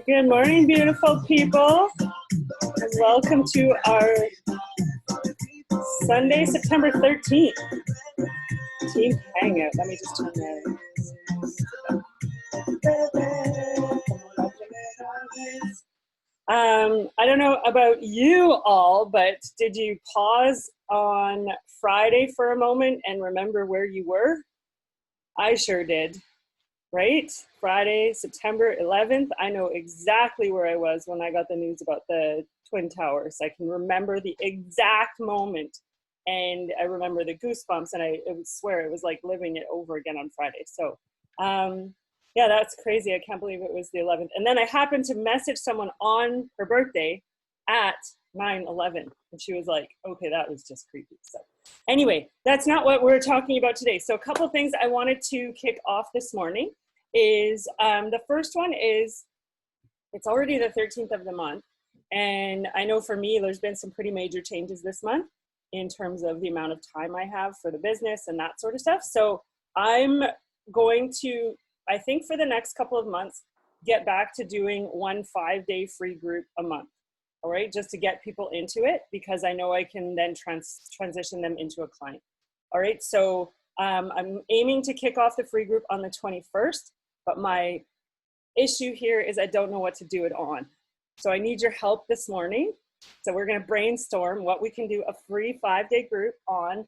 Good morning, beautiful people. Welcome to our Sunday, September 13th team hangout. Let me just turn that. I don't know about you all, but did you pause on Friday for a moment and remember where you were? I sure did. Right? Friday, September 11th. I know exactly where I was when I got the news about the Twin Towers. I can remember the exact moment, and I remember the goosebumps, and I would swear it was like living it over again on Friday. So, yeah, that's crazy. I can't believe it was the 11th. And then I happened to message someone on her birthday at 9/11, and she was like, okay, that was just creepy. So anyway, that's not what we're talking about today. So a couple of things I wanted to kick off this morning is the first one is it's already the 13th of the month, and I know for me there's been some pretty major changes this month in terms of the amount of time I have for the business and that sort of stuff. So I'm going to, I think for the next couple of months, get back to doing one 5-day free group a month. All right, just to get people into it, because I know I can then transition them into a client. All right, so I'm aiming to kick off the free group on the 21st, but my issue here is I don't know what to do it on. So I need your help this morning. So we're going to brainstorm what we can do a free 5-day group on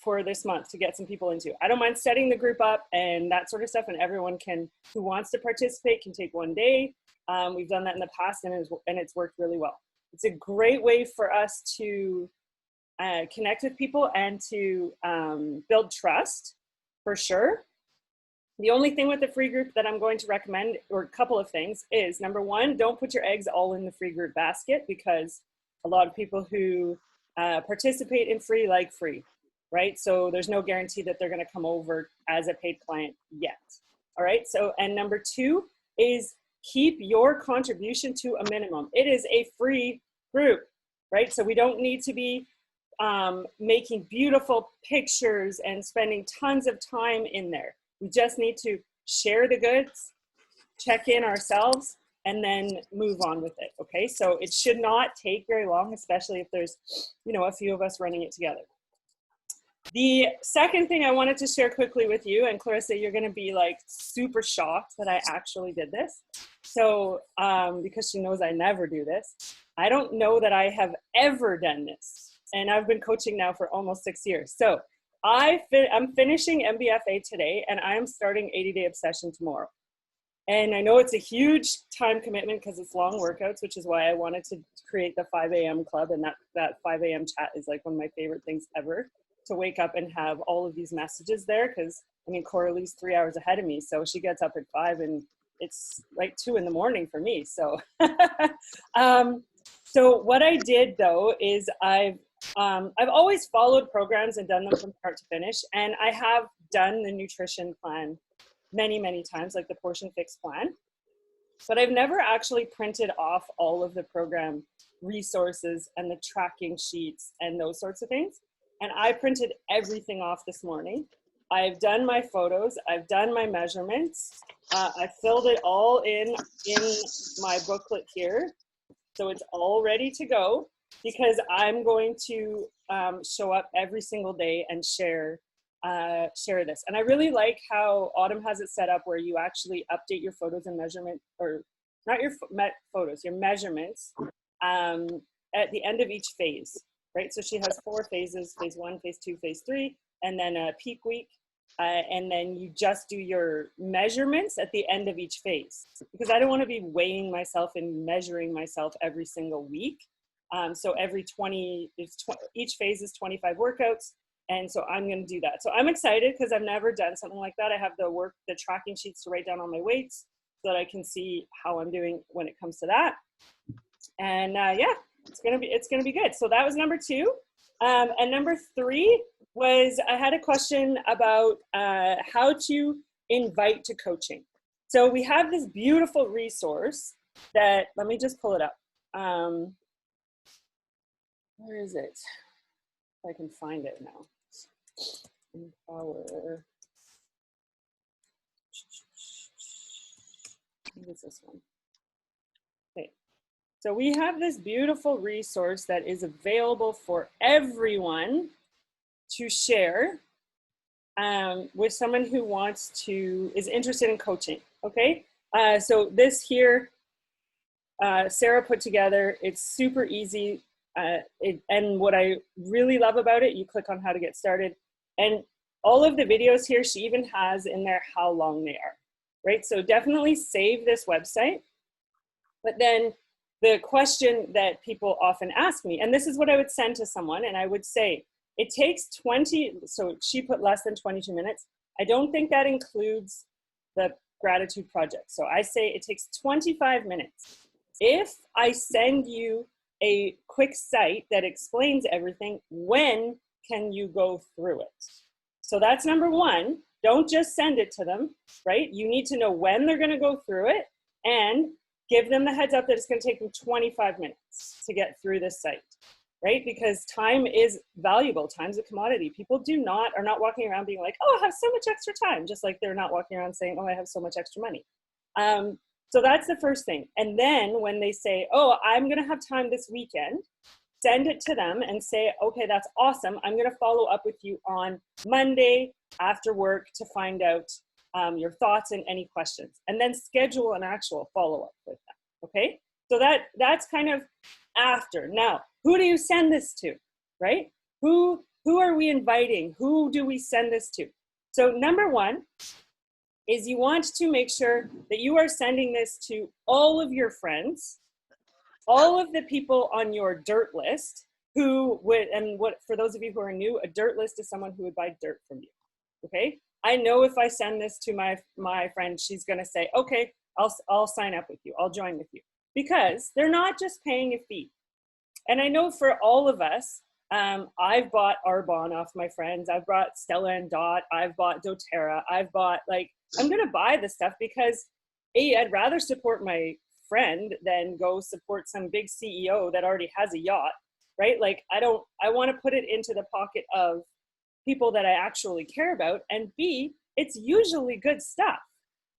for this month to get some people into. I don't mind setting the group up and that sort of stuff, and everyone can, who wants to participate, can take one day. We've done that in the past, and it's worked really well. It's a great way for us to connect with people and to build trust, for sure. The only thing with the free group that I'm going to recommend, or a couple of things, is number one, don't put your eggs all in the free group basket, because a lot of people who participate in free like free, right? So there's no guarantee that they're going to come over as a paid client yet. All right. So, and number two is keep your contribution to a minimum. It is a free group, right? So we don't need to be making beautiful pictures and spending tons of time in there. We just need to share the goods, check in ourselves, and then move on with it. Okay, so it should not take very long, especially if there's, a few of us running it together. The second thing I wanted to share quickly with you, and Clarissa, you're going to be like super shocked that I actually did this. So, because she knows I never do this, I don't know that I have ever done this. And I've been coaching now for almost 6 years. So I'm finishing MBFA today, and I'm starting 80-Day Obsession tomorrow. And I know it's a huge time commitment because it's long workouts, which is why I wanted to create the 5 a.m. club. And that 5 a.m. chat is like one of my favorite things ever, to wake up and have all of these messages there. Because, Coralie's 3 hours ahead of me. So she gets up at 5 and it's like 2 in the morning for me. So, so what I did though is I've always followed programs and done them from start to finish. And I have done the nutrition plan many, many times, like the portion fix plan. But I've never actually printed off all of the program resources and the tracking sheets and those sorts of things. And I printed everything off this morning. I've done my photos. I've done my measurements. I filled it all in my booklet here. So it's all ready to go, because I'm going to show up every single day and share this. And I really like how Autumn has it set up where you actually update your photos and measurement, or not your photos, your measurements at the end of each phase, right? So she has 4 phases, phase 1, phase 2, phase 3, and then a peak week. And then you just do your measurements at the end of each phase, because I don't want to be weighing myself and measuring myself every single week. So every each phase is 25 workouts. And so I'm going to do that. So I'm excited because I've never done something like that. I have the tracking sheets to write down all my weights so that I can see how I'm doing when it comes to that. And yeah, it's going to be good. So that was number 2. And number 3 was I had a question about how to invite to coaching. So we have this beautiful resource that, let me just pull it up. Where is it? If I can find it now. Empower. What's this one? Okay. So we have this beautiful resource that is available for everyone to share with someone who is interested in coaching, okay? So this here, Sarah put together. It's super easy. And what I really love about it, you click on how to get started. And all of the videos here, she even has in there how long they are, right? So definitely save this website. But then the question that people often ask me, and this is what I would send to someone, and I would say, it takes 20, so she put less than 22 minutes. I don't think that includes the gratitude project. So I say it takes 25 minutes. If I send you a quick site that explains everything, when can you go through it? So that's number one. Don't just send it to them, right? You need to know when they're gonna go through it and give them the heads up that it's gonna take them 25 minutes to get through this site, right? Because time is valuable, time's a commodity. People are not walking around being like, oh, I have so much extra time, just like they're not walking around saying, oh, I have so much extra money. So that's the first thing. And then when they say, oh, I'm gonna have time this weekend, send it to them and say, okay, that's awesome. I'm gonna follow up with you on Monday after work to find out your thoughts and any questions. And then schedule an actual follow-up with them, okay? So that's kind of after. Now, who do you send this to, right? Who are we inviting? Who do we send this to? So number one is you want to make sure that you are sending this to all of your friends, all of the people on your dirt list who would, and what, for those of you who are new, a dirt list is someone who would buy dirt from you, okay? I know if I send this to my friend, she's gonna say, okay, I'll sign up with you, I'll join with you. Because they're not just paying a fee. And I know for all of us, I've bought Arbonne off my friends, I've bought Stella and Dot, I've bought doTERRA, I've bought, like, I'm gonna buy this stuff because I'd rather support my friend than go support some big CEO that already has a yacht, right? Like, I wanna put it into the pocket of people that I actually care about, and B, it's usually good stuff,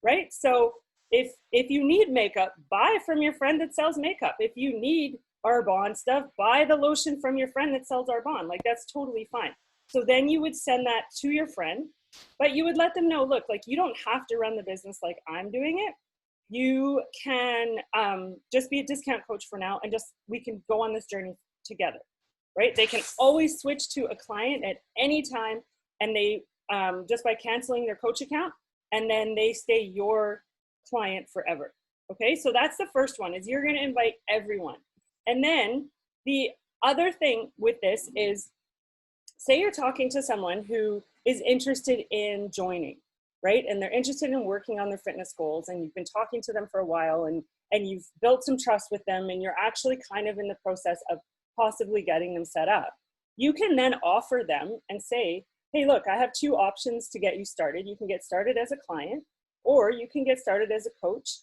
right? So if you need makeup, buy from your friend that sells makeup. If you need Arbonne stuff, buy the lotion from your friend that sells Arbonne. Like, that's totally fine. So then you would send that to your friend, but you would let them know, look, like, you don't have to run the business like I'm doing it. You can just be a discount coach for now, and we can go on this journey together, right? They can always switch to a client at any time, and they just by canceling their coach account, and then they stay your client forever. Okay, so that's the first one, is you're going to invite everyone. And then the other thing with this is, say you're talking to someone who is interested in joining, right? And they're interested in working on their fitness goals, and you've been talking to them for a while, and you've built some trust with them, and you're actually kind of in the process of possibly getting them set up. You can then offer them and say, hey, look, I have two options to get you started. You can get started as a client, or you can get started as a coach.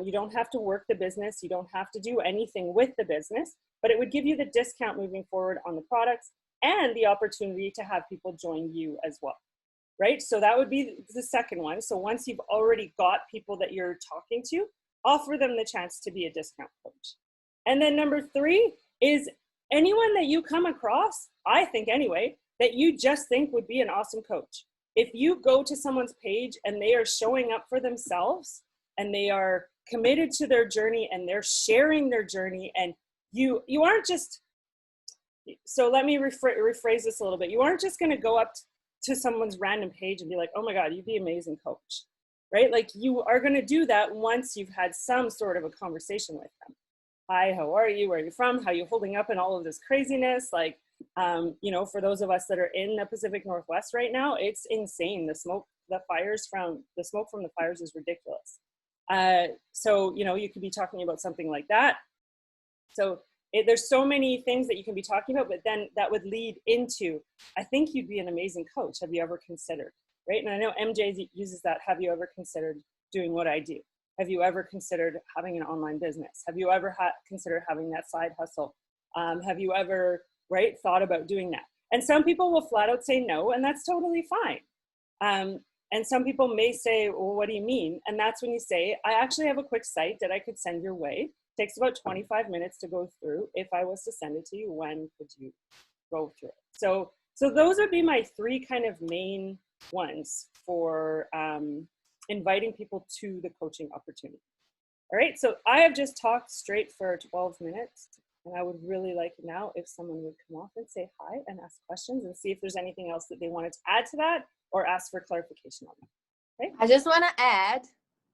You don't have to work the business. You don't have to do anything with the business, but it would give you the discount moving forward on the products and the opportunity to have people join you as well, right? So that would be the second one. So once you've already got people that you're talking to, offer them the chance to be a discount coach. And then number three is anyone that you come across, I think anyway, that you just think would be an awesome coach. If you go to someone's page and they are showing up for themselves, and they are committed to their journey, and they're sharing their journey, and you aren't just, so let me rephrase this a little bit. You aren't just gonna go up to someone's random page and be like, oh my God, you'd be an amazing coach, right? Like, you are gonna do that once you've had some sort of a conversation with them. Hi, how are you? Where are you from? How are you holding up in all of this craziness? Like, you know, for those of us that are in the Pacific Northwest right now, it's insane. The smoke from the fires is ridiculous. So, you know, you could be talking about something like that. So there's so many things that you can be talking about, but then that would lead into, I think you'd be an amazing coach. Have you ever considered, right? And I know MJ uses that. Have you ever considered doing what I do? Have you ever considered having an online business? Have you ever considered having that side hustle? Have you ever, right, thought about doing that? And some people will flat out say no, and that's totally fine. And some people may say, well, what do you mean? And that's when you say, I actually have a quick site that I could send your way. It takes about 25 minutes to go through. If I was to send it to you, when could you go through it? So those would be my three kind of main ones for inviting people to the coaching opportunity. All right, so I have just talked straight for 12 minutes, and I would really like now if someone would come off and say hi and ask questions and see if there's anything else that they wanted to add to that or ask for clarification on that. Okay? I just want to add,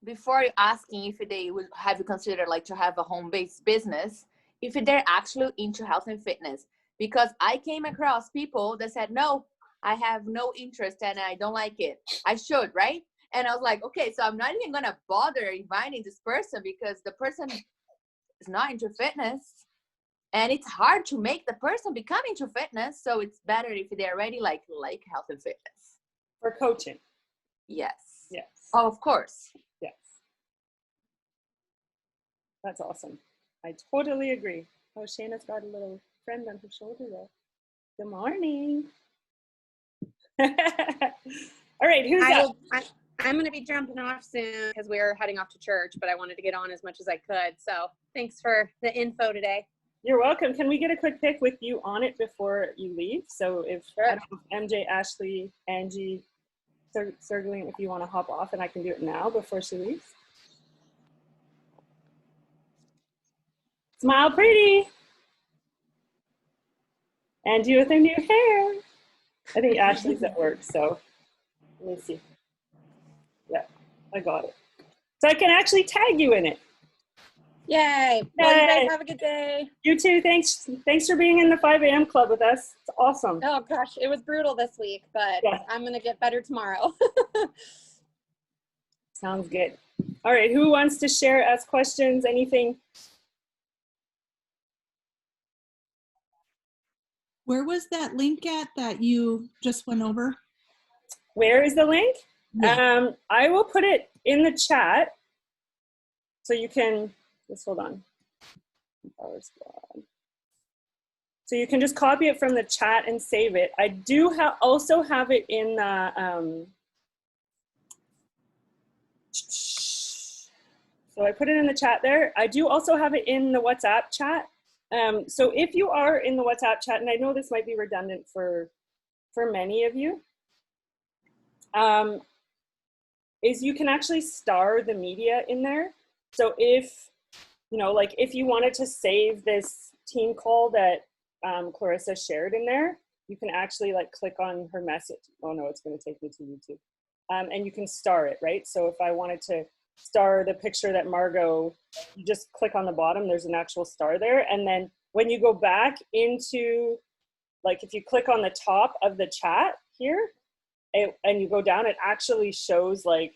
before asking if they would have you considered like to have a home-based business, if they're actually into health and fitness, because I came across people that said, no, I have no interest and I don't like it. I should, right? And I was like, okay, so I'm not even going to bother inviting this person because the person is not into fitness. And it's hard to make the person become into fitness. So it's better if they're already like health and fitness. For coaching. Yes. Yes. Oh, of course. Yes. That's awesome. I totally agree. Oh, Shayna's got a little friend on her shoulder there. Good morning. All right, who's up? I'm going to be jumping off soon because we're heading off to church, but I wanted to get on as much as I could. So thanks for the info today. You're welcome. Can we get a quick pic with you on it before you leave? So if, sure. I don't know, MJ, Ashley, Angie, Sergeline, if you want to hop off, and I can do it now before she leaves. Smile pretty. And you with her new hair. I think Ashley's at work, so let me see. Yeah, I got it. So I can actually tag you in it. Yay. Well, you guys have a good day. You too. Thanks for being in the 5 a.m. club with us. It's awesome. Oh, gosh. It was brutal this week, but yeah. I'm going to get better tomorrow. Sounds good. All right. Who wants to share, ask questions, anything? Where was that link at that you just went over? Where is the link? Yeah. I will put it in the chat so you can, just hold on. So you can just copy it from the chat and save it. I do also have it in the, so I put it in the chat there. I do also have it in the WhatsApp chat. So if you are in the WhatsApp chat, and I know this might be redundant for many of you, is you can actually star the media in there. So if, you know, like if you wanted to save this team call that Clarissa shared in there, you can actually like click on her message. Oh no, it's going to take me to YouTube. And you can star it, right? So if I wanted to star the picture that Margot, you just click on the bottom, there's an actual star there. And then when you go back into, like if you click on the top of the chat here, and you go down, it actually shows like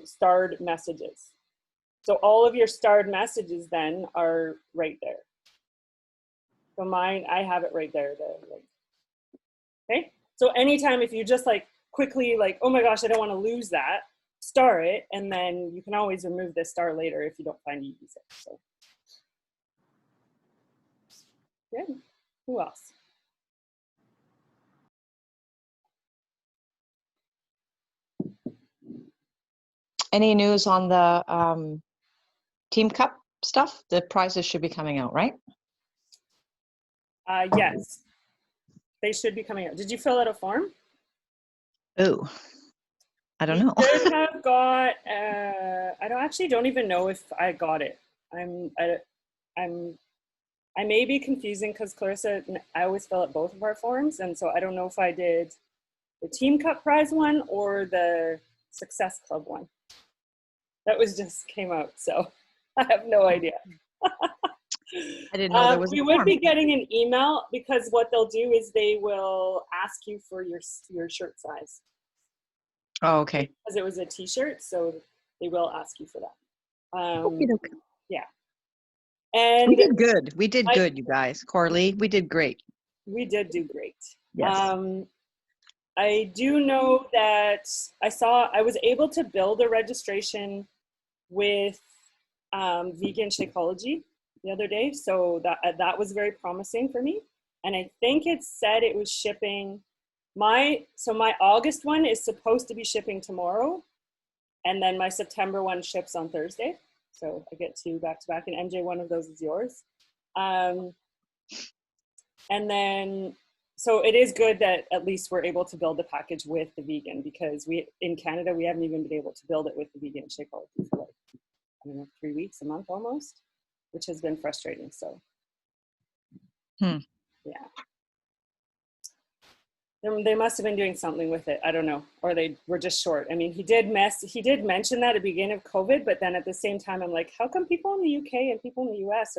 starred messages. So all of your starred messages then are right there. So mine, I have it right there. Okay. So anytime if you just like quickly like, oh my gosh, I don't want to lose that, star it, and then you can always remove this star later if you don't find you use it. So good. Who else? Any news on the Team Cup stuff? The prizes should be coming out, right? Yes, they should be coming out. Did you fill out a form? Oh, I don't know. You should have got. I don't even know if I got it. I may be confusing because Clarissa, I always fill out both of our forms, and so I don't know if I did the Team Cup prize one or the Success Club one. That was just came out, so I have no idea. I didn't know there was a we form. would be getting an email because what they'll do is they will ask you for your shirt size. Oh, okay. Because it was a t-shirt, so they will ask you for that. Okay. Yeah. And we did good. We did good, you guys. Corley, we did great. We did do great. Yes. I do know that I was able to build a registration with vegan Shakeology the other day, so that was very promising for me. And I think it said it was shipping So my August one is supposed to be shipping tomorrow, and then my September one ships on Thursday. So I get 2 back to back, and MJ, one of those is yours. And then, so it is good that at least we're able to build the package with the vegan, because in Canada, we haven't even been able to build it with the vegan shakeology for like, I don't know, 3 weeks, a month almost, which has been frustrating. So, yeah. They must have been doing something with it. I don't know. Or they were just short. I mean, he did mention that at the beginning of COVID, but then at the same time, I'm like, how come people in the UK and people in the US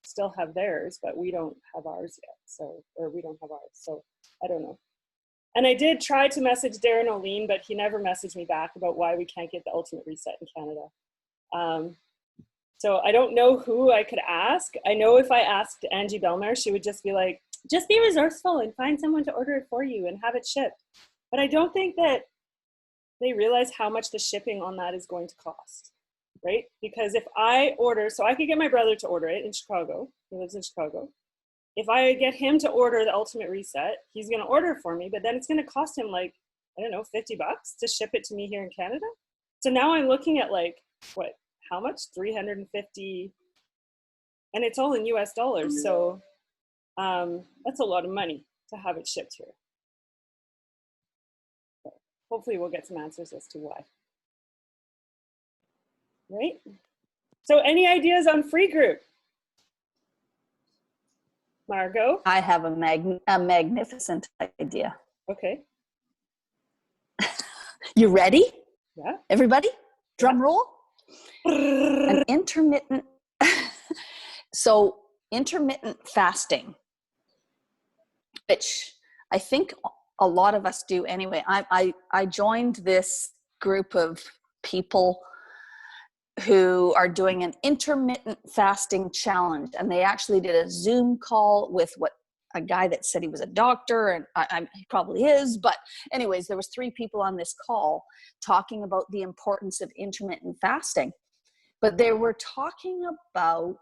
still have theirs, but we don't have ours yet? So, or we don't have ours. So I don't know. And I did try to message Darren O'Lean, but he never messaged me back about why we can't get the ultimate reset in Canada. So I don't know who I could ask. I know if I asked Angie Belmar, she would just be like, just be resourceful and find someone to order it for you and have it shipped. But I don't think that they realize how much the shipping on that is going to cost, right? Because if I order, so I could get my brother to order it in Chicago. He lives in Chicago. If I get him to order the ultimate reset, he's going to order for me, but then it's going to cost him like, I don't know, $50 to ship it to me here in Canada. So now I'm looking at like, what, how much? 350, and it's all in US dollars. So that's a lot of money to have it shipped here. So hopefully we'll get some answers as to why. Right? So any ideas on free group? Margot? I have a magnificent idea. Okay. You ready? Yeah. Everybody? Drum Yeah. roll. An intermittent, so intermittent fasting, which I think a lot of us do anyway. I joined this group of people who are doing an intermittent fasting challenge, and they actually did a Zoom call with a guy that said he was a doctor, and he probably is, but anyways, there was 3 people on this call talking about the importance of intermittent fasting. But they were talking about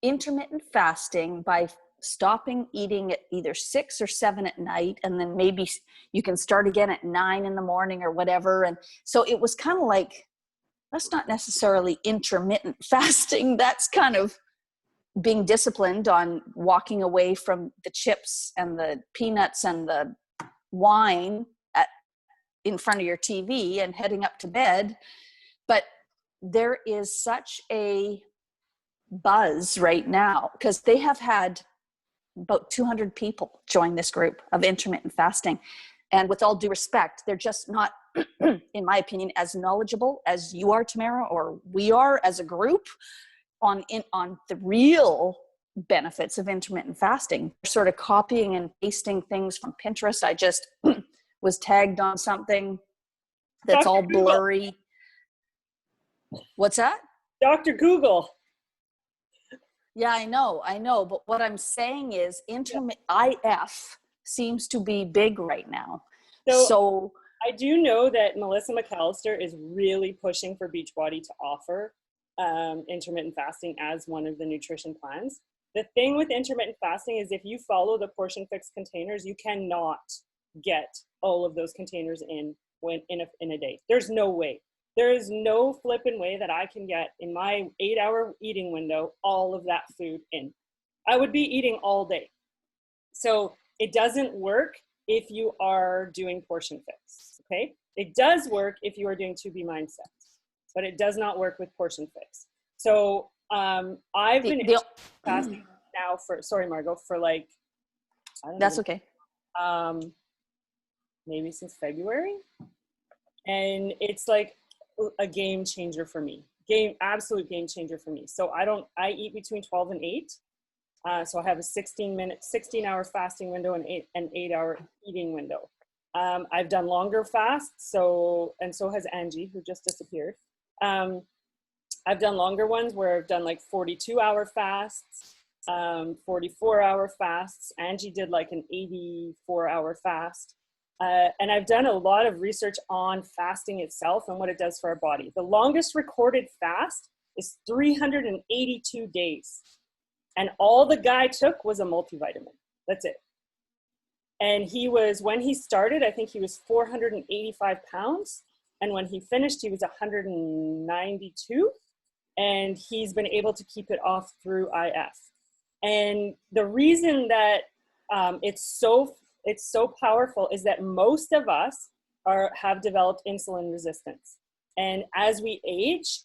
intermittent fasting by stopping eating at either 6 or 7 at night, and then maybe you can start again at 9 in the morning or whatever. And so it was kind of like, that's not necessarily intermittent fasting. That's kind of being disciplined on walking away from the chips and the peanuts and the wine in front of your TV and heading up to bed. But there is such a buzz right now because they have had about 200 people join this group of intermittent fasting. And with all due respect, they're just not, in my opinion, as knowledgeable as you are, Tamara, or we are as a group on the real benefits of intermittent fasting. They're sort of copying and pasting things from Pinterest. I just was tagged on something that's all blurry. What's that? Dr. Google. Yeah, I know. But what I'm saying is IF seems to be big right now. So I do know that Melissa McAllister is really pushing for Beachbody to offer intermittent fasting as one of the nutrition plans. The thing with intermittent fasting is if you follow the portion fix containers, you cannot get all of those containers in a day. There's no way. There is no flipping way that I can get in my 8-hour eating window all of that food in. I would be eating all day. So it doesn't work if you are doing portion fix, okay? It does work if you are doing 2B mindsets, but it does not work with portion fix. So I've been fasting now sorry, Margot, for like, I don't know. That's okay. Maybe since February. And it's like a game changer for me. Absolute game changer for me. So I eat between 12 and 8. So I have a 16-hour fasting window and an 8-hour eating window. I've done longer fasts, so has Angie, who just disappeared. I've done longer ones where I've done like 42-hour fasts, 44-hour fasts. Angie did like an 84-hour fast. And I've done a lot of research on fasting itself and what it does for our body. The longest recorded fast is 382 days. And all the guy took was a multivitamin. That's it. And when he started, I think he was 485 pounds. And when he finished, he was 192. And he's been able to keep it off through IF. And the reason that it's so powerful is that most of us have developed insulin resistance. And as we age,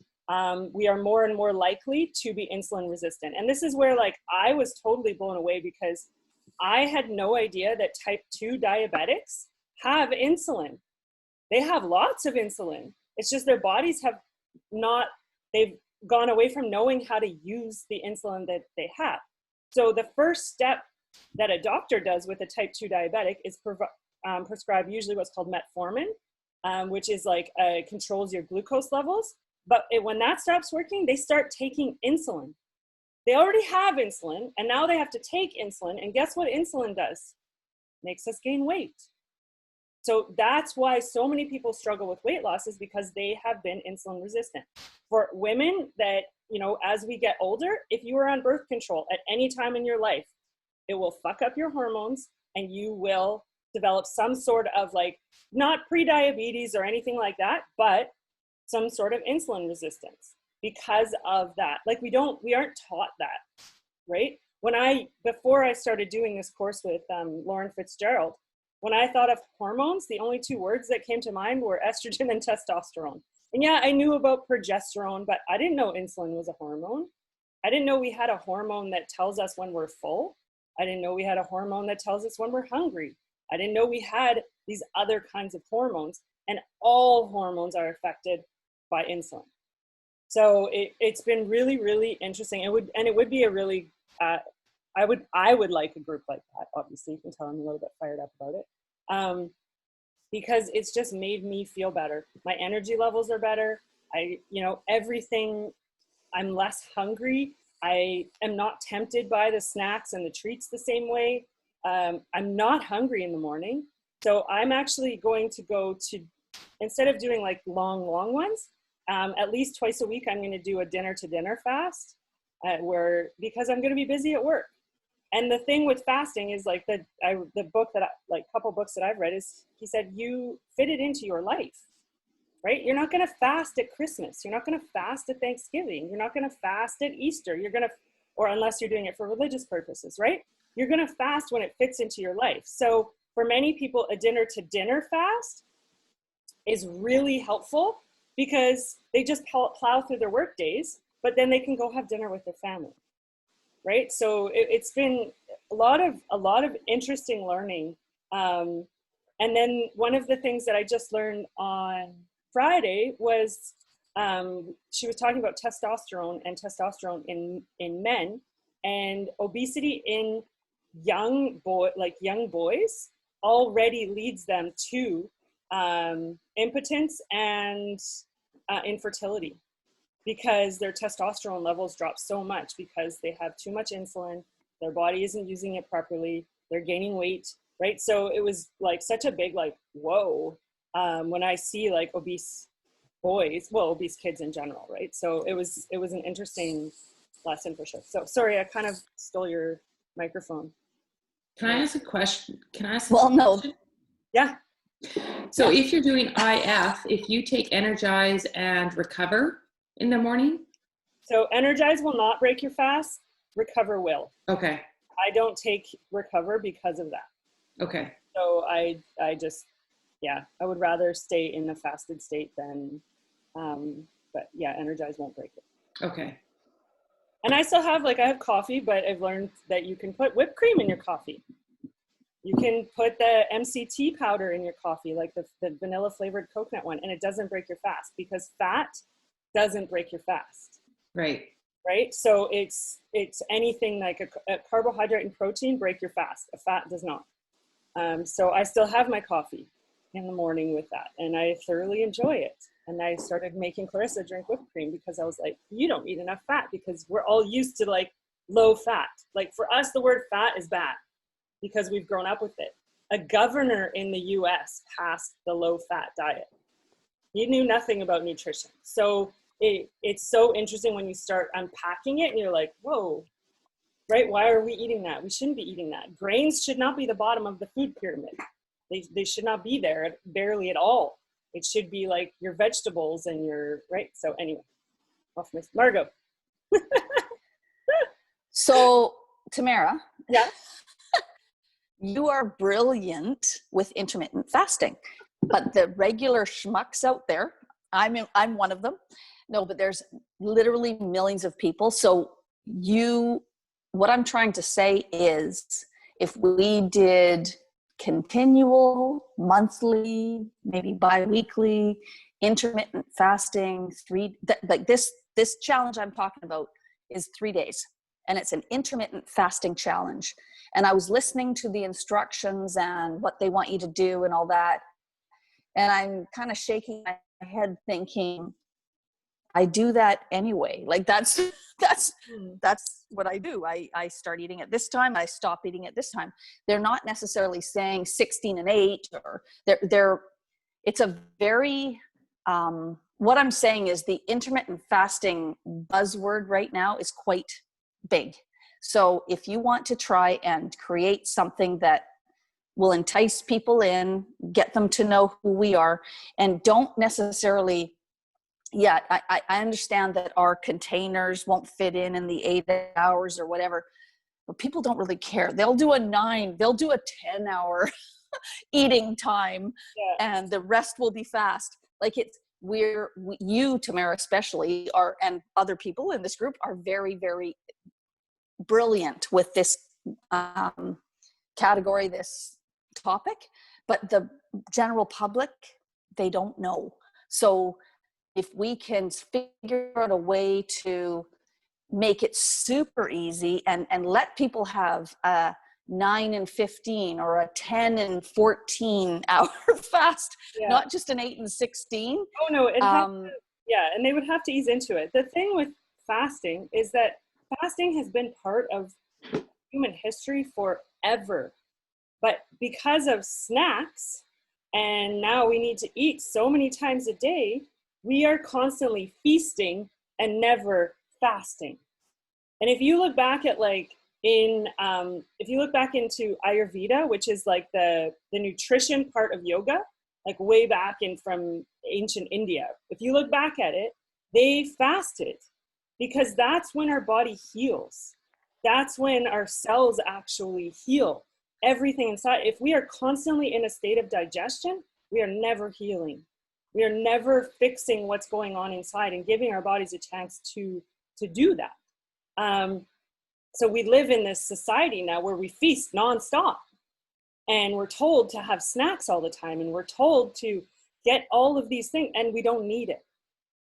we are more and more likely to be insulin resistant. And this is where like I was totally blown away, because I had no idea that type 2 diabetics have insulin. They have lots of insulin. It's just their bodies have not, they've gone away from knowing how to use the insulin that they have. So the first step that a doctor does with a type 2 diabetic is prescribe usually what's called metformin, which is like controls your glucose levels. But when that stops working, they start taking insulin. They already have insulin, and now they have to take insulin. And guess what insulin does? Makes us gain weight. So that's why so many people struggle with weight loss, is because they have been insulin resistant. For women that, you know, as we get older, if you are on birth control at any time in your life, it will fuck up your hormones, and you will develop some sort of like, not pre-diabetes or anything like that, but some sort of insulin resistance because of that. Like we aren't taught that, right? Before I started doing this course with Lauren Fitzgerald, when I thought of hormones, the only two words that came to mind were estrogen and testosterone. And yeah, I knew about progesterone, but I didn't know insulin was a hormone. I didn't know we had a hormone that tells us when we're full. I didn't know we had a hormone that tells us when we're hungry. I didn't know we had these other kinds of hormones, and all hormones are affected by insulin. So it's been really, really interesting. It would be a really, I would like a group like that. Obviously, you can tell I'm a little bit fired up about it, because it's just made me feel better. My energy levels are better. Everything. I'm less hungry. I am not tempted by the snacks and the treats the same way. I'm not hungry in the morning. So I'm actually going to go to, instead of doing like long ones, at least twice a week, I'm going to do a dinner to dinner fast, because I'm going to be busy at work. And the thing with fasting is like the book that couple books that I've read is, he said, you fit it into your life, right? You're not going to fast at Christmas. You're not going to fast at Thanksgiving. You're not going to fast at Easter. Or unless you're doing it for religious purposes, right? You're going to fast when it fits into your life. So for many people, a dinner to dinner fast is really helpful, because they just plow through their work days, but then they can go have dinner with their family, right? So it's been a lot of interesting learning. And then one of the things that I just learned on Friday was, she was talking about testosterone in men, and obesity in young boys already leads them to impotence and infertility, because their testosterone levels drop so much because they have too much insulin, their body isn't using it properly, they're gaining weight, right? So it was like such a big like, whoa, when I see like obese boys, well, obese kids in general, right? So it was an interesting lesson for sure. So sorry, I kind of stole your microphone. Can I ask a question? Well, no. Yeah. So if you're doing IF, if you take Energize and Recover in the morning? So Energize will not break your fast, Recover will. Okay. I don't take Recover because of that. Okay. So I just, yeah, I would rather stay in the fasted state than, but yeah, Energize won't break it. Okay. And I still have, I have coffee, but I've learned that you can put whipped cream in your coffee. You can put the MCT powder in your coffee, like the vanilla flavored coconut one, and it doesn't break your fast, because fat doesn't break your fast. Right. Right? So it's anything like a carbohydrate and protein break your fast. A fat does not. So I still have my coffee in the morning with that, and I thoroughly enjoy it. And I started making Clarissa drink whipped cream, because I was like, you don't need enough fat, because we're all used to like low fat. Like for us, the word fat is bad because we've grown up with it. A governor in the US passed the low fat diet. He knew nothing about nutrition. So it's so interesting when you start unpacking it and you're like, whoa, right? Why are we eating that? We shouldn't be eating that. Grains should not be the bottom of the food pyramid. They should not be there barely at all. It should be like your vegetables and your, right? So anyway, off my, Margot. So, Tamara, Yeah. you are brilliant with intermittent fasting, but the regular schmucks out there, I'm one of them. No, but there's literally millions of people. So what I'm trying to say is, if we did continual, monthly, maybe bi-weekly, intermittent fasting, this challenge I'm talking about is 3 days, and it's an intermittent fasting challenge. And I was listening to the instructions and what they want you to do and all that, and I'm kind of shaking my head thinking, I do that anyway. Like that's what I do. I start eating at this time, I stop eating at this time. They're not necessarily saying 16 and 8, or it's a very, what I'm saying is the intermittent fasting buzzword right now is quite big. So if you want to try and create something that will entice people in, get them to know who we are, and don't necessarily, I understand that our containers won't fit in the 8 hours or whatever, but people don't really care. They'll do a 10-hour eating time, and the rest will be fast. Like you, Tamara, especially, and other people in this group are very, very brilliant with this category, this topic, but the general public, they don't know. So if we can figure out a way to make it super easy and let people have a 9 and 15 or a 10 and 14 hour fast, not just an 8 and 16. Oh no, and they would have to ease into it. The thing with fasting is that fasting has been part of human history forever. But because of snacks, and now we need to eat so many times a day, we are constantly feasting and never fasting. And if you look back at if you look back into Ayurveda, which is like the nutrition part of yoga, like way back from ancient India, if you look back at it, they fasted because that's when our body heals. That's when our cells actually heal. Everything inside. If we are constantly in a state of digestion, we are never healing. We are never fixing what's going on inside and giving our bodies a chance to do that. So we live in this society now where we feast nonstop, and we're told to have snacks all the time, and we're told to get all of these things, and we don't need it.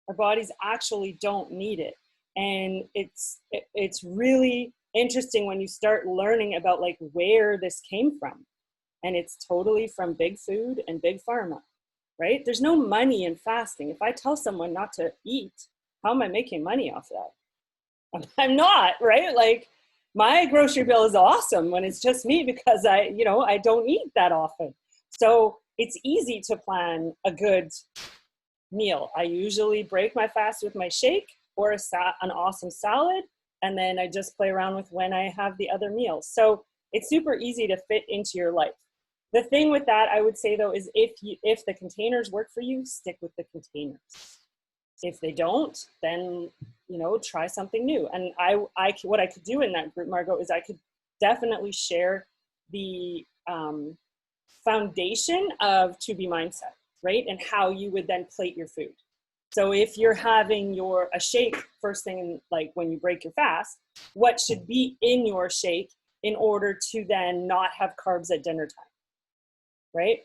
Our bodies actually don't need it. And it's really interesting when you start learning about like where this came from. And it's totally from big food and big pharma, right? There's no money in fasting. If I tell someone not to eat, how am I making money off that? I'm not, right? Like my grocery bill is awesome when it's just me because I don't eat that often. So it's easy to plan a good meal. I usually break my fast with my shake or an awesome salad. And then I just play around with when I have the other meals. So it's super easy to fit into your life. The thing with that, I would say though, is if the containers work for you, stick with the containers. If they don't, then, try something new. And what I could do in that group, Margot, is I could definitely share the foundation of To Be Mindset, right? And how you would then plate your food. So if you're having a shake first thing, like when you break your fast, what should be in your shake in order to then not have carbs at dinner time, right?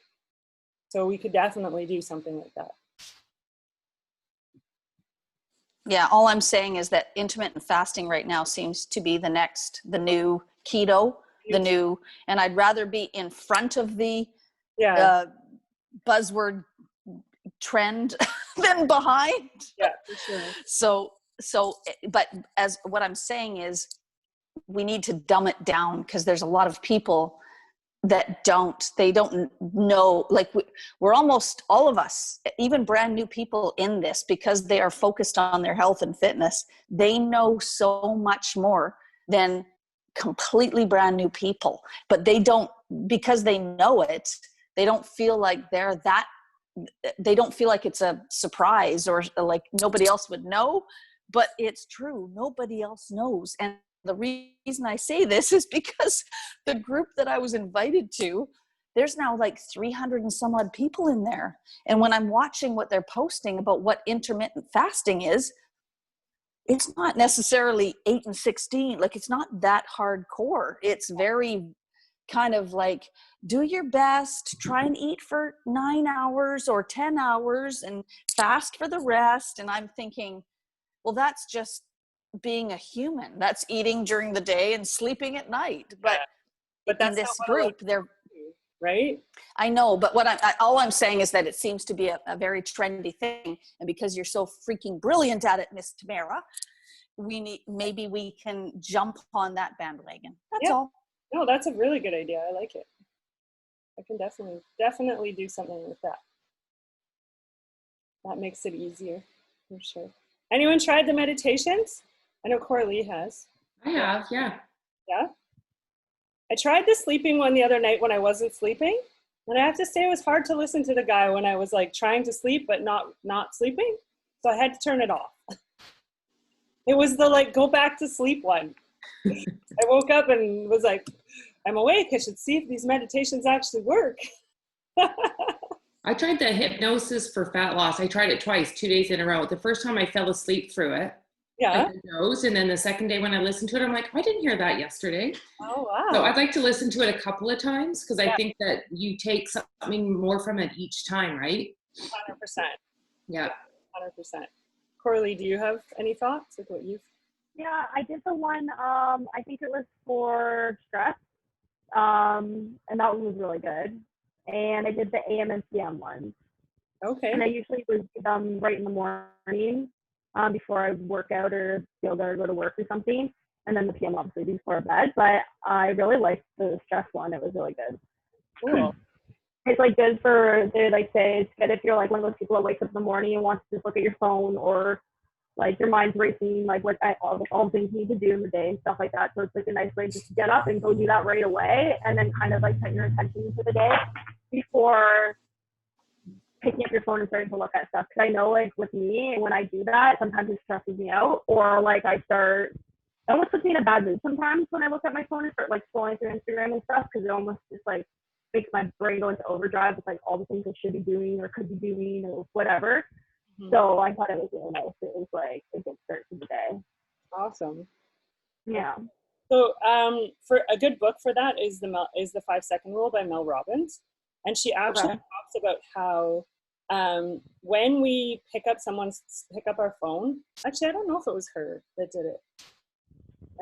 So we could definitely do something like that. Yeah, all I'm saying is that intermittent fasting right now seems to be the new keto, and I'd rather be in front of the buzzword trend than behind. Yeah, for sure. But as what I'm saying is, we need to dumb it down because there's a lot of people that don't know, like we're almost all of us, even brand new people in this, because they are focused on their health and fitness. They know so much more than completely brand new people, but they don't, because they know it, they don't feel like they don't feel like it's a surprise or like nobody else would know, but it's true. Nobody else knows. And the reason I say this is because the group that I was invited to, there's now like 300 and some odd people in there. And when I'm watching what they're posting about what intermittent fasting is, it's not necessarily 8 and 16. Like, it's not that hardcore. It's very kind of like, do your best, try and eat for 9 hours or 10 hours and fast for the rest. And I'm thinking, well, that's just being a human. That's eating during the day and sleeping at night. But that's in this group, they're right. I know, but all I'm saying is that it seems to be a very trendy thing. And because you're so freaking brilliant at it, Miss Tamara, maybe we can jump on that bandwagon. That's all. No, that's a really good idea. I like it. I can definitely do something with that. That makes it easier, for sure. Anyone tried the meditations? I know Coralie has. I have, yeah. Yeah? I tried the sleeping one the other night when I wasn't sleeping. And I have to say it was hard to listen to the guy when I was like trying to sleep but not sleeping. So I had to turn it off. It was the like go back to sleep one. I woke up and was like, I'm awake. I should see if these meditations actually work. I tried the hypnosis for fat loss. I tried it twice, 2 days in a row. The first time I fell asleep through it. Yeah. I dozed, and then the second day when I listened to it, I'm like, I didn't hear that yesterday. Oh, wow. So I'd like to listen to it a couple of times because I think that you take something more from it each time, right? 100%. Yeah. 100%. Coralie, do you have any thoughts with what you've? Yeah, I did the one, I think it was for stress, and that one was really good. And I did the AM and PM ones. Okay. And I usually would do them right in the morning before I work out or yoga or go to work or something. And then the PM obviously before bed. But I really liked the stress one. It was really good. Cool. It's like good for, they like say it's good if you're like one of those people that wakes up in the morning and wants to just look at your phone, or like your mind's racing, like what all the things you need to do in the day and stuff like that. So it's like a nice way to just get up and go do that right away, and then kind of like set your intention for the day before picking up your phone and starting to look at stuff. Because I know like with me, when I do that, sometimes it stresses me out, or like it almost puts me in a bad mood sometimes when I look at my phone and start like scrolling through Instagram and stuff, because it almost just like makes my brain go into overdrive with like all the things I should be doing or could be doing or whatever. Mm-hmm. So I thought it was really nice. It was like a good start to the day. Awesome. Yeah. So for a good book for that is the 5 Second Rule by Mel Robbins. And she actually talks about how when we pick up our phone, actually, I don't know if it was her that did it.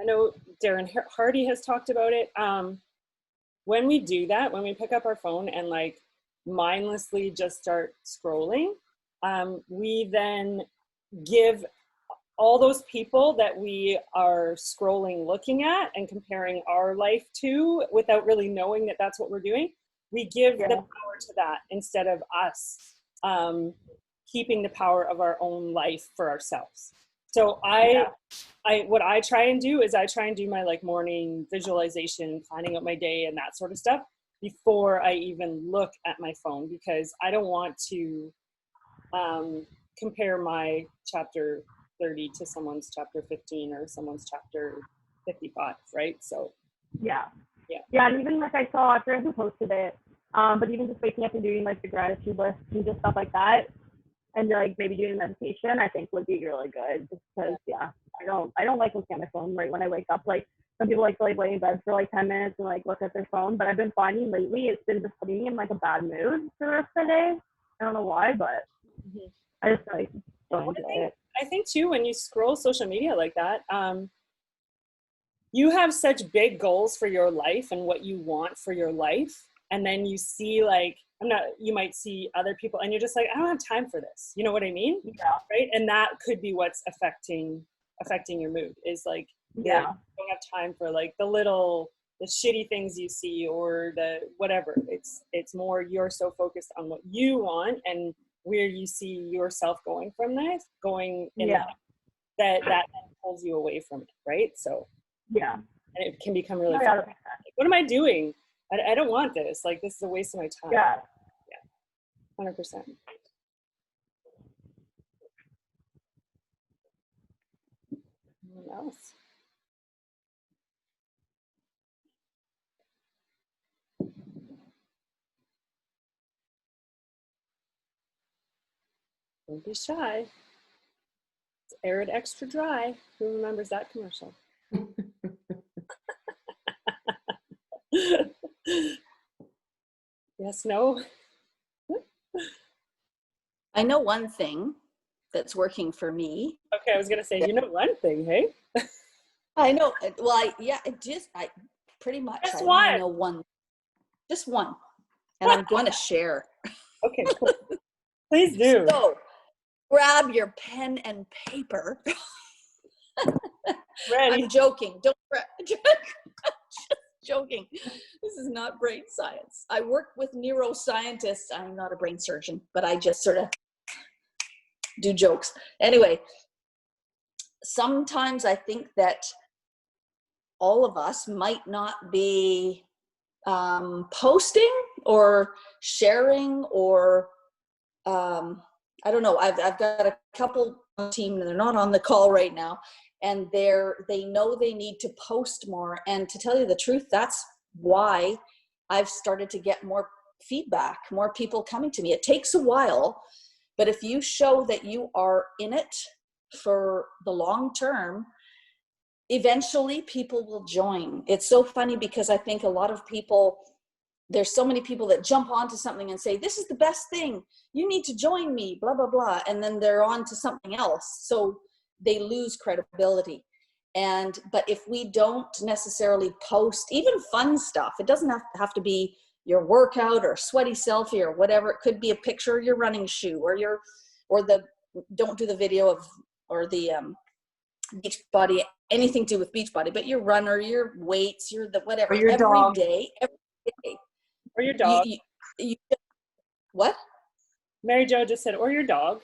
I know Darren Hardy has talked about it. When we do that, when we pick up our phone and like mindlessly just start scrolling, we then give all those people that we are scrolling, looking at and comparing our life to without really knowing that that's what we're doing, we give the power to that instead of us keeping the power of our own life for ourselves. So what I try and do is I try and do my like morning visualization, planning out my day and that sort of stuff before I even look at my phone, because I don't want to compare my chapter 30 to someone's chapter 15 or someone's chapter 55, right? So yeah, and even like I saw, I forget who posted it, but even just waking up and doing like the gratitude list and just stuff like that, and like maybe doing meditation, I think would be really good. Just because I don't like looking at my phone right when I wake up. Like some people like to like lay in bed for like 10 minutes and like look at their phone, but I've been finding lately it's been just putting me in like a bad mood for the rest of the day. I don't know why, but I just like don't enjoy it. I think too, when you scroll social media like that, you have such big goals for your life and what you want for your life. And then you see like, you might see other people and you're just like, I don't have time for this. You know what I mean? Yeah. Right. And that could be what's affecting your mood is like, you don't have time for like the shitty things you see or the whatever. It's more, you're so focused on what you want and where you see yourself going from this, that pulls you away from it, right? So And it can become really Oh, yeah, frustrating. Like, what am I doing? I don't want this. Like, this is a waste of my time. yeah. 100%. Anyone else? Don't be shy. It's arid extra dry. Who remembers that commercial? Yes, no? I know one thing that's working for me. Okay, I was gonna say, you know one thing, hey? I know. Well, I pretty much Just I one. only know one, just one, and I'm going to share. Okay, cool. Please do. So, grab your pen and paper. Ready. I'm joking. Don't just joking. This is not brain science. I work with neuroscientists. I'm not a brain surgeon, but I just sort of do jokes. Anyway, sometimes I think that all of us might not be posting or sharing or I don't know. I've got a couple on the team and they're not on the call right now, and they know they need to post more. And to tell you the truth, that's why I've started to get more feedback, more people coming to me. It takes a while, but if you show that you are in it for the long term, eventually people will join. It's so funny because I think a lot of people, there's so many people that jump onto something and say, this is the best thing, you need to join me, blah, blah, blah. And then they're on to something else. So they lose credibility. But if we don't necessarily post even fun stuff, it doesn't have to be your workout or sweaty selfie or whatever. It could be a picture of your running shoe don't do the video of, or the beach body, anything to do with beach body, but your runner, your weights, your the whatever, Or your every dog. day. Or your dog. What? Mary Jo just said, or your dog.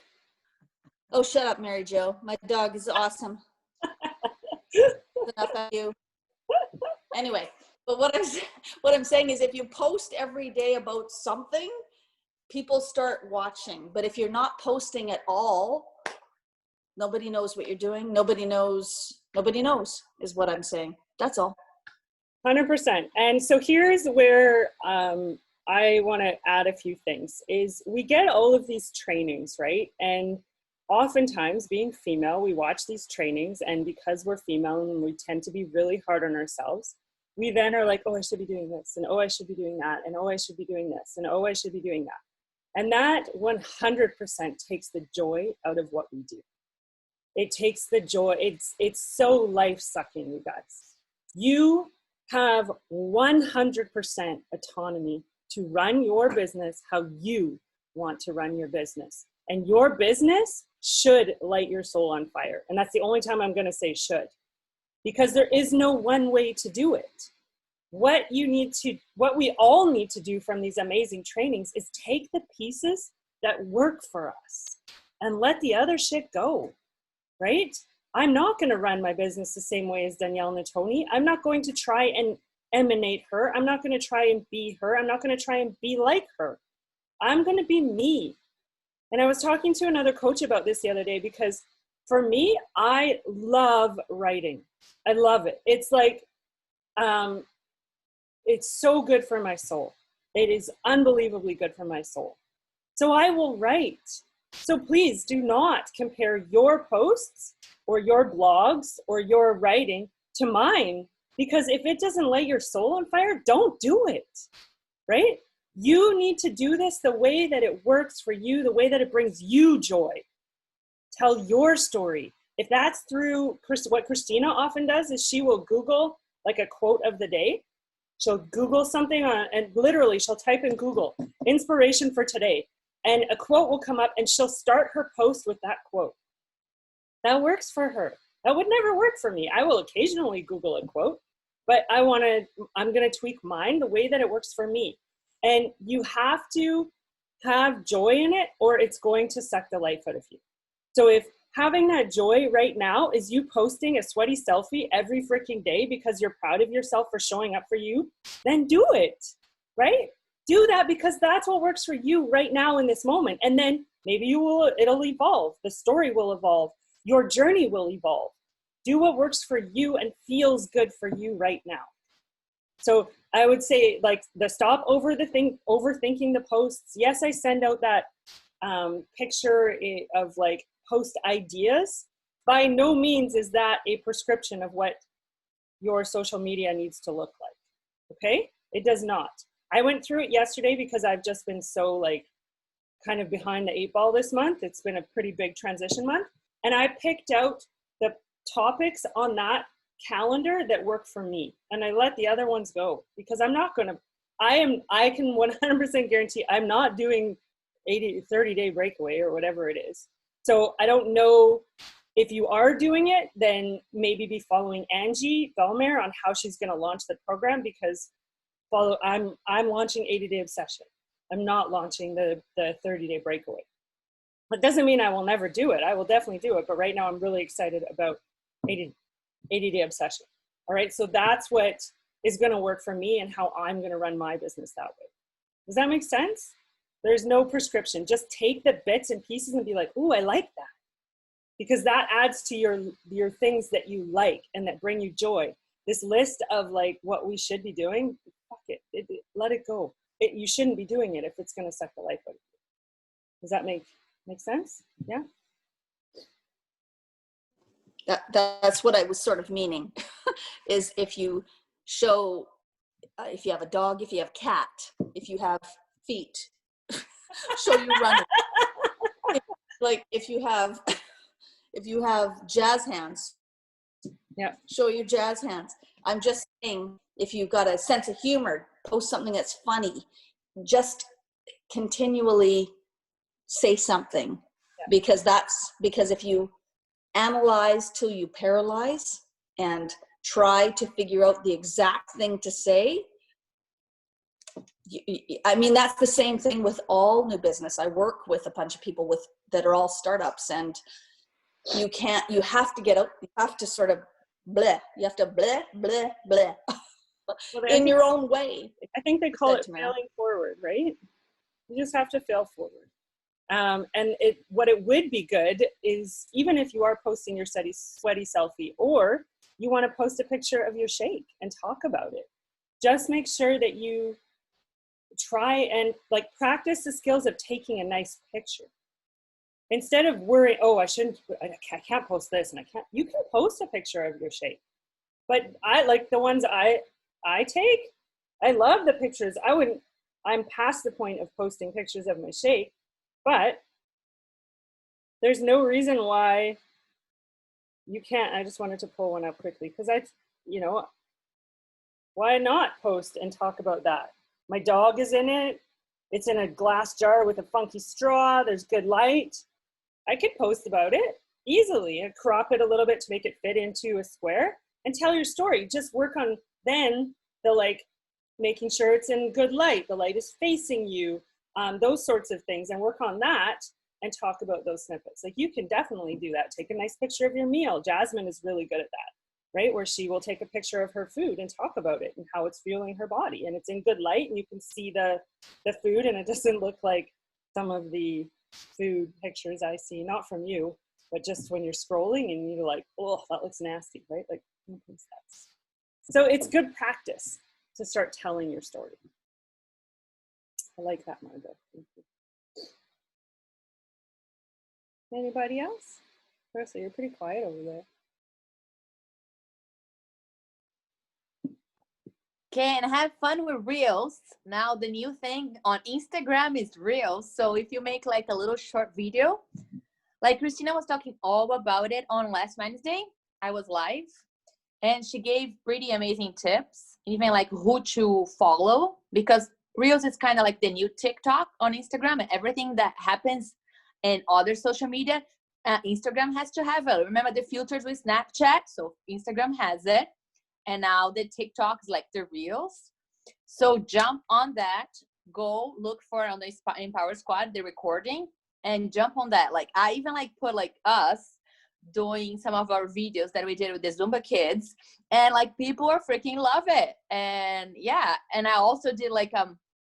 Oh, shut up, Mary Jo. My dog is awesome. Enough of you. Anyway, but what I'm saying is, if you post every day about something, people start watching. But if you're not posting at all, nobody knows what you're doing. Nobody knows is what I'm saying. That's all. 100%. And so here's where I want to add a few things. Is we get all of these trainings, right? And oftentimes, being female, we watch these trainings, and because we're female and we tend to be really hard on ourselves, we then are like, oh, I should be doing this, and oh, I should be doing that, and oh, I should be doing this, and oh, I should be doing that. And that 100% takes the joy out of what we do. It takes the joy. It's so life-sucking, you guys. You have 100% autonomy to run your business how you want to run your business. And your business should light your soul on fire. And that's the only time I'm going to say should, because there is no one way to do it. What we all need to do from these amazing trainings is take the pieces that work for us and let the other shit go, right? I'm not going to run my business the same way as Danielle Natoni. I'm not going to try and emanate her. I'm not going to try and be her. I'm not going to try and be like her. I'm going to be me. And I was talking to another coach about this the other day, because for me, I love writing. I love it. It's like, it's so good for my soul. It is unbelievably good for my soul. So I will write. So please do not compare your posts or your blogs or your writing to mine, because if it doesn't light your soul on fire, don't do it, right? You need to do this the way that it works for you, the way that it brings you joy. Tell your story. If that's through what Christina often does, is she will Google like a quote of the day. She'll Google something and literally she'll type in Google, inspiration for today. And a quote will come up and she'll start her post with that quote. That works for her. That would never work for me. I will occasionally Google a quote, but I'm going to tweak mine the way that it works for me. And you have to have joy in it, or it's going to suck the life out of you. So if having that joy right now is you posting a sweaty selfie every freaking day because you're proud of yourself for showing up for you, then do it, right? Do that because that's what works for you right now in this moment. And then maybe it'll evolve. The story will evolve. Your journey will evolve. Do what works for you and feels good for you right now. So I would say, like, stop overthinking the posts. Yes, I send out that picture of like post ideas. By no means is that a prescription of what your social media needs to look like. Okay? It does not. I went through it yesterday because I've just been so like kind of behind the 8 ball this month. It's been a pretty big transition month. And I picked out the topics on that calendar that work for me. And I let the other ones go because I'm not going to, I can 100% guarantee I'm not doing 30-day breakaway or whatever it is. So I don't know if you are doing it, then maybe be following Angie Belmer on how she's going to launch the program, because I'm launching 80-day obsession. I'm not launching the 30-day breakaway. That doesn't mean I will never do it. I will definitely do it. But right now I'm really excited about 80-day obsession. All right. So that's what is going to work for me and how I'm going to run my business that way. Does that make sense? There's no prescription. Just take the bits and pieces and be like, ooh, I like that. Because that adds to your things that you like and that bring you joy. This list of like what we should be doing, fuck it, let it go. You shouldn't be doing it if it's going to suck the life out of you. Does that make sense? Yeah. That's what I was sort of meaning, is if you show, if you have a dog, if you have cat, if you have feet, show you running. Like if you have jazz hands, yeah, show your jazz hands. I'm just saying, if you've got a sense of humor, post something that's funny. Just continually say something, because if you analyze till you paralyze and try to figure out the exact thing to say, I mean, that's the same thing with all new business. I work with a bunch of people that are all startups, and you have to get out, you have to sort of bleh, you have to bleh, bleh, bleh, in your own way. I think they call it failing forward, right? You just have to fail forward. And what it would be good is, even if you are posting your sweaty selfie, or you want to post a picture of your shake and talk about it, just make sure that you try and like practice the skills of taking a nice picture. Instead of worrying, oh, I can't post this and you can post a picture of your shake. But I like the ones I take. I love the pictures. I'm past the point of posting pictures of my shake, but there's no reason why you can't. I just wanted to pull one up quickly because why not post and talk about that? My dog is in it. It's in a glass jar with a funky straw. There's good light. I could post about it easily and crop it a little bit to make it fit into a square and tell your story. Just work on then the making sure it's in good light. The light is facing you, those sorts of things, and work on that and talk about those snippets. Like, you can definitely do that. Take a nice picture of your meal. Jasmine is really good at that, right? Where she will take a picture of her food and talk about it and how it's fueling her body. And it's in good light and you can see the food, and it doesn't look like some of the food pictures I see, not from you, but just when you're scrolling and you're like, oh, that looks nasty, right? Like, so it's good practice to start telling your story. I like that, Margot. Thank you. Anybody else? Percy, you're pretty quiet over there. Okay, and have fun with Reels. Now the new thing on Instagram is Reels. So if you make like a little short video, like Christina was talking all about it on last Wednesday, I was live, and she gave pretty amazing tips, even like who to follow, because Reels is kind of like the new TikTok on Instagram, and everything that happens in other social media, Instagram has to have it. Remember the filters with Snapchat? So Instagram has it. And now the TikTok is like the Reels. So jump on that, go look for on the Empower Squad, the recording, and jump on that. Like I even like put like us doing some of our videos that we did with the Zumba kids, and like people are freaking love it. And yeah, and I also did like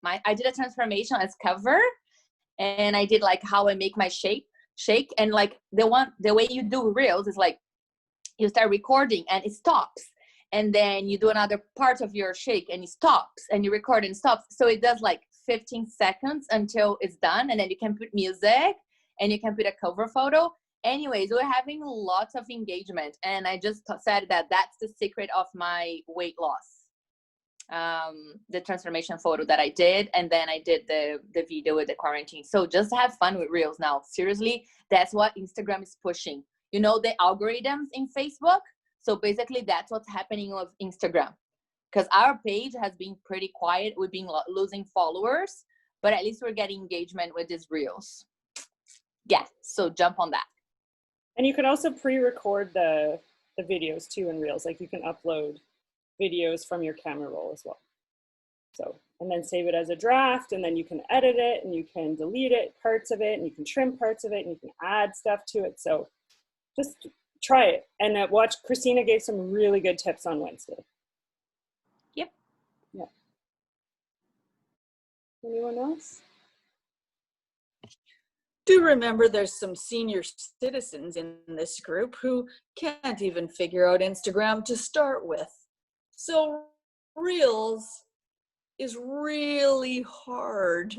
I did a transformation as cover, and I did like how I make my shake, and like the way you do reels is like you start recording and it stops, and then you do another part of your shake and it stops, and you record and stops, so it does like 15 seconds until it's done, and then you can put music and you can put a cover photo. Anyways, we're having lots of engagement, and I just said that that's the secret of my weight loss. The transformation photo that I did, and then I did the video with the quarantine. So just have fun with reels now. Seriously, that's what Instagram is pushing. You know, the algorithms in Facebook. So basically that's what's happening with Instagram, because our page has been pretty quiet. We've been losing followers, but at least we're getting engagement with these reels. Yeah, so jump on that. And you can also pre-record the videos too in reels. Like you can upload videos from your camera roll as well. So, and then save it as a draft, and then you can edit it, and you can delete it, parts of it, and you can trim parts of it, and you can add stuff to it. So just try it. And watch, Christina gave some really good tips on Wednesday. Yep. Yeah. Anyone else? Do remember there's some senior citizens in this group who can't even figure out Instagram to start with. So Reels is really hard.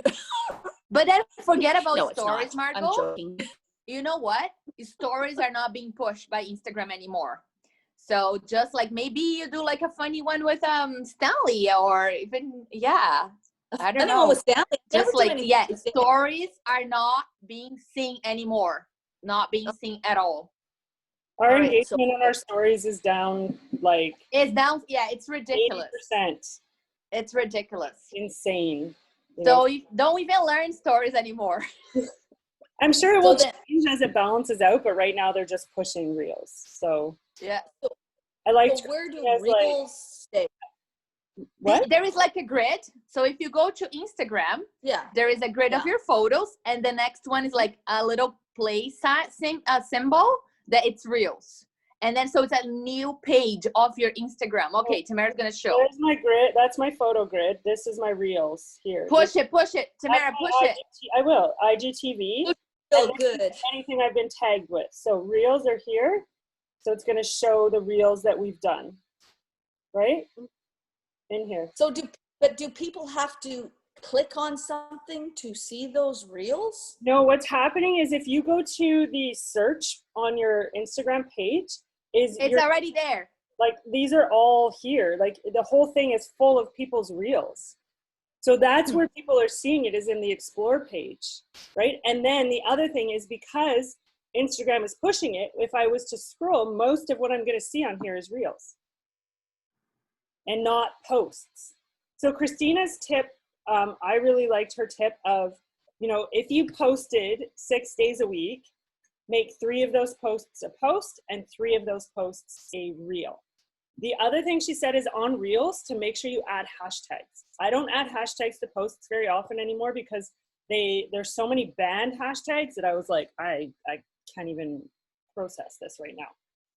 But then forget about No, it's stories, not. Margot. I'm joking. You know what? Stories are not being pushed by Instagram anymore. So just like maybe you do like a funny one with Stanley, or even I don't know. With Stanley, Just like stories are not being seen anymore. Not being seen at all. Our engagement on our stories is down like it's down. Yeah, it's ridiculous. 80%. It's ridiculous. Insane. So you don't even learn stories anymore. I'm sure it will change as it balances out, but right now they're just pushing reels. So yeah. I like. So where do reels stay? What? There is like a grid. So if you go to Instagram, there is a grid of your photos, and the next one is like a little play symbol that it's reels. And then so it's a new page of your Instagram. Okay, Tamara's gonna show. There's my grid. That's my photo grid. This is my reels here. Push it, Tamara. Push it. I will. IGTV. So good. Anything I've been tagged with. So reels are here. So it's going to show the reels that we've done, right? In here. So do people have to click on something to see those reels? No, what's happening is if you go to the search on your Instagram page, it's already there. Like these are all here. Like the whole thing is full of people's reels. So that's where people are seeing it, is in the explore page, right? And then the other thing is, because Instagram is pushing it, if I was to scroll, most of what I'm going to see on here is reels and not posts. So Christina's tip, I really liked her tip of, if you posted 6 days a week, make 3 of those posts a post and 3 of those posts a reel. The other thing she said is on reels to make sure you add hashtags. I don't add hashtags to posts very often anymore because there's so many banned hashtags that I was like, I can't even process this right now.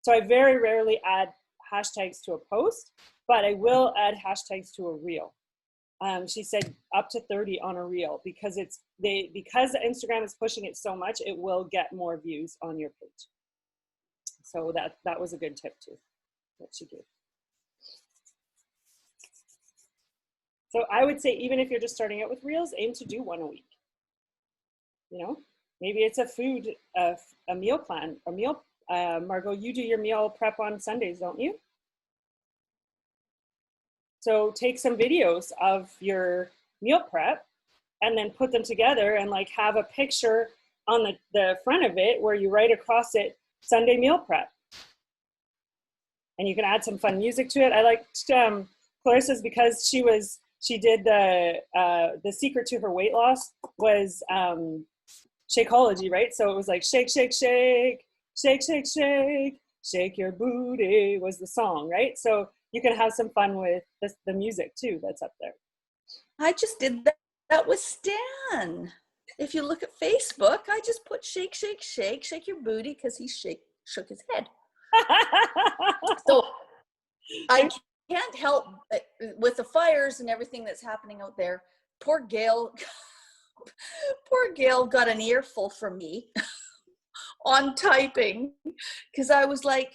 So I very rarely add hashtags to a post, but I will add hashtags to a reel. She said up to 30 on a reel, because because Instagram is pushing it so much, it will get more views on your page. So that was a good tip too that she gave. So I would say, even if you're just starting out with reels, aim to do 1 a week. Maybe it's a meal plan, Margot, you do your meal prep on Sundays, don't you? So take some videos of your meal prep and then put them together, and like have a picture on the front of it where you write across it, Sunday meal prep. And you can add some fun music to it. I liked Clarissa's, because she did the secret to her weight loss was shakeology, right? So it was like shake, shake, shake, shake, shake, shake, shake your booty was the song, right? So you can have some fun with the music too that's up there. I just did that with Stan. If you look at Facebook, I just put shake, shake, shake, shake your booty, because he's shook his head. So I can't help with the fires and everything that's happening out there. Poor Gail got an earful from me on typing, because I was like,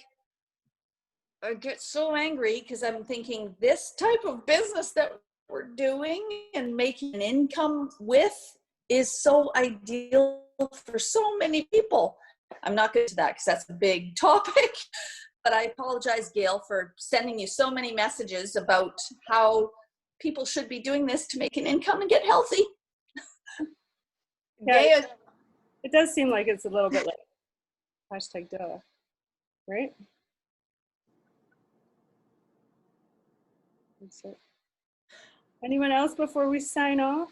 I get so angry because I'm thinking this type of business that we're doing and making an income with is so ideal for so many people. I'm not good to that because that's a big topic, but I apologize, Gail, for sending you so many messages about how people should be doing this to make an income and get healthy. Yeah, it does seem like it's a little bit like hashtag duh, right? That's it. Anyone else before we sign off?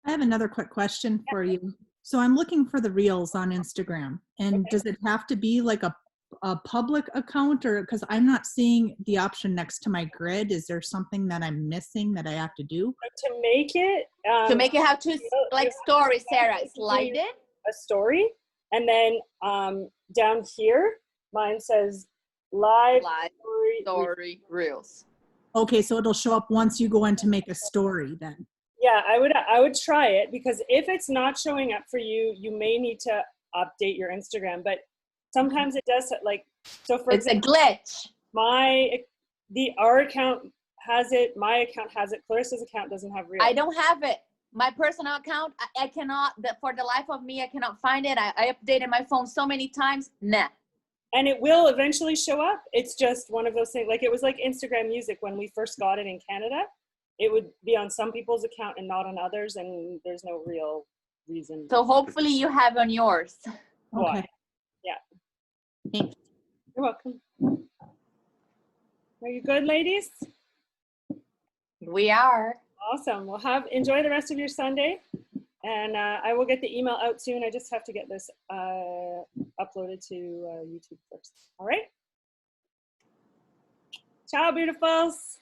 I have another quick question for you. So I'm looking for the reels on Instagram, and does it have to be like a public account, or because I'm not seeing the option next to my grid? Is there something that I'm missing that I have to do? To make it have to, like story, Sarah, slide it. A story, and then down here, mine says live story reels. Okay, so it'll show up once you go in to make a story then. Yeah, I would try it, because if it's not showing up for you, you may need to update your Instagram. But sometimes it does, like, so for example, a glitch. Our account has it, my account has it, Clarissa's account doesn't have reels. I don't have it. My personal account, I cannot, for the life of me, I cannot find it. I updated my phone so many times. Nah. And it will eventually show up. It's just one of those things. Like, it was like Instagram Music when we first got it in Canada. It would be on some people's account and not on others, and there's no real reason. So hopefully you have on yours. Okay. Why? Yeah. Thanks. You're welcome. Are you good, ladies? We are. Awesome. Well, enjoy the rest of your Sunday, and I will get the email out soon. I just have to get this uploaded to YouTube first. All right. Ciao, beautifuls.